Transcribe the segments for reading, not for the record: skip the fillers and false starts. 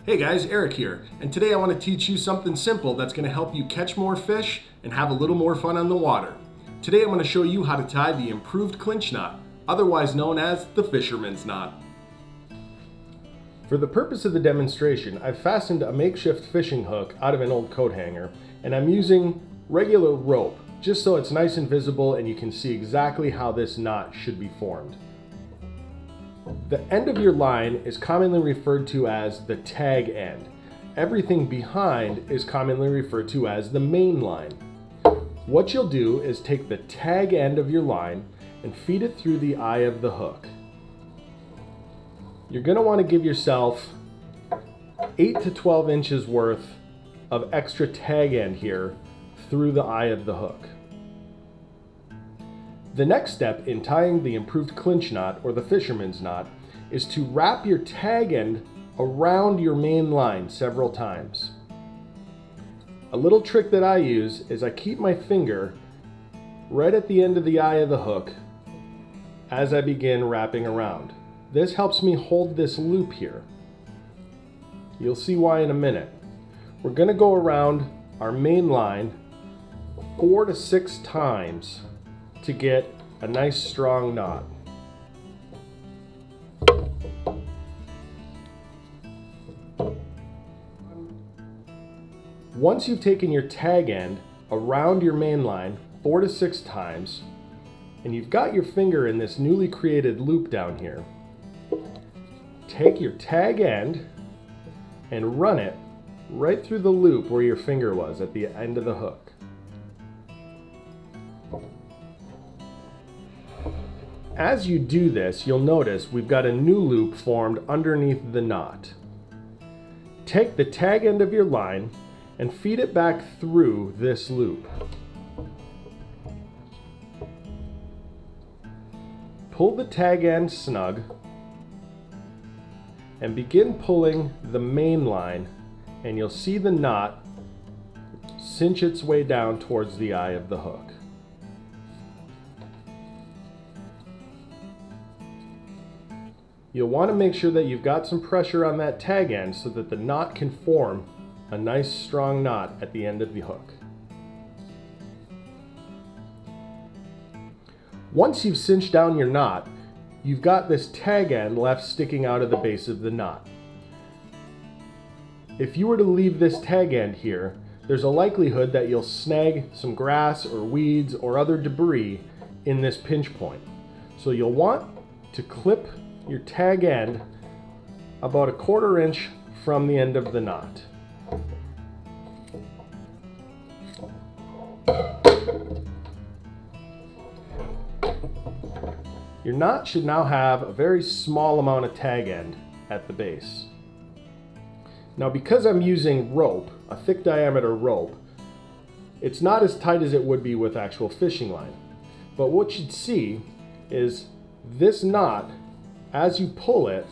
Hey guys, Eric here, and today I want to teach you something simple that's going to help you catch more fish and have a little more fun on the water. Today I'm going to show you how to tie the improved clinch knot, otherwise known as the fisherman's knot. For the purpose of the demonstration, I've fastened a makeshift fishing hook out of an old coat hanger, and I'm using regular rope, just so it's nice and visible and you can see exactly how this knot should be formed. The end of your line is commonly referred to as the tag end. Everything behind is commonly referred to as the main line. What you'll do is take the tag end of your line and feed it through the eye of the hook. You're going to want to give yourself 8 to 12 inches worth of extra tag end here through the eye of the hook. The next step in tying the improved clinch knot, or the fisherman's knot, is to wrap your tag end around your main line several times. A little trick that I use is I keep my finger right at the end of the eye of the hook as I begin wrapping around. This helps me hold this loop here. You'll see why in a minute. We're going to go around our main line 4 to 6 times to get a nice strong knot. Once you've taken your tag end around your main line 4 to 6 times, and you've got your finger in this newly created loop down here, take your tag end and run it right through the loop where your finger was at the end of the hook. As you do this, you'll notice we've got a new loop formed underneath the knot. Take the tag end of your line and feed it back through this loop. Pull the tag end snug and begin pulling the main line, and you'll see the knot cinch its way down towards the eye of the hook. You'll want to make sure that you've got some pressure on that tag end so that the knot can form a nice strong knot at the end of the hook. Once you've cinched down your knot, you've got this tag end left sticking out of the base of the knot. If you were to leave this tag end here, there's a likelihood that you'll snag some grass or weeds or other debris in this pinch point. So you'll want to clip your tag end about 1/4 inch from the end of the knot. Your knot should now have a very small amount of tag end at the base. Now, because I'm using rope, a thick diameter rope, it's not as tight as it would be with actual fishing line. But what you'd see is this knot, as you pull it,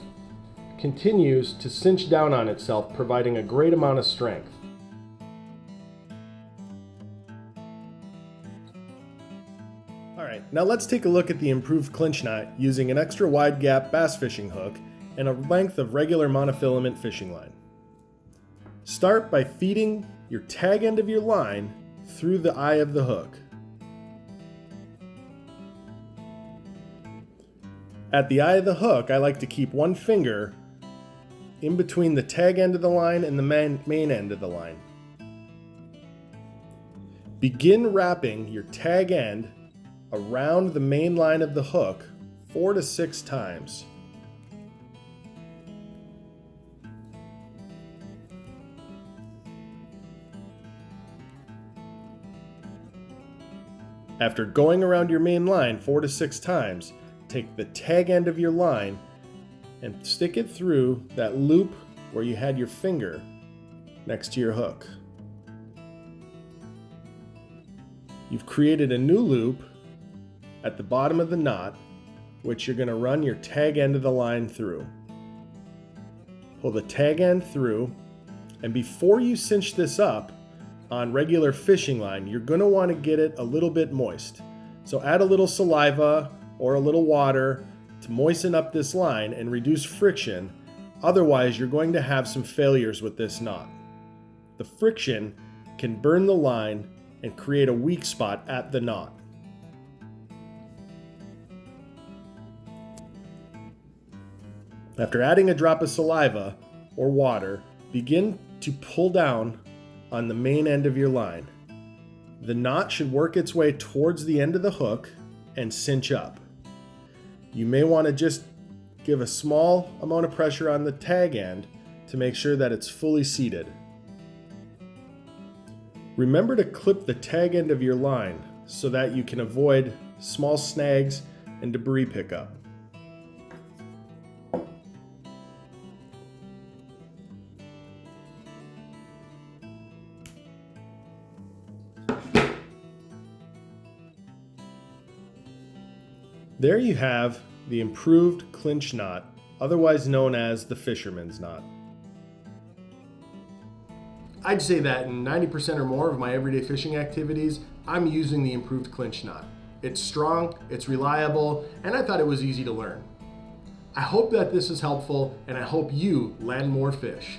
continues to cinch down on itself, providing a great amount of strength. Alright, now let's take a look at the improved clinch knot using an extra wide gap bass fishing hook and a length of regular monofilament fishing line. Start by feeding your tag end of your line through the eye of the hook. At the eye of the hook, I like to keep one finger in between the tag end of the line and the main end of the line. Begin wrapping your tag end around the main line of the hook 4 to 6 times. After going around your main line 4 to 6 times, take the tag end of your line and stick it through that loop where you had your finger next to your hook. You've created a new loop at the bottom of the knot, which you're going to run your tag end of the line through. Pull the tag end through, and before you cinch this up on regular fishing line, you're going to want to get it a little bit moist. So add a little saliva or a little water to moisten up this line and reduce friction Otherwise, you're going to have some failures with this knot. The friction can burn the line and create a weak spot at the knot. After adding a drop of saliva or water, begin to pull down on the main end of your line. The knot should work its way towards the end of the hook and cinch up. You may want to just give a small amount of pressure on the tag end to make sure that it's fully seated. Remember to clip the tag end of your line so that you can avoid small snags and debris pickup. There you have the improved clinch knot, otherwise known as the Fisherman's knot. I'd say that in 90% or more of my everyday fishing activities, I'm using the improved clinch knot. It's strong, it's reliable, and I thought it was easy to learn. I hope that this is helpful, and I hope you land more fish.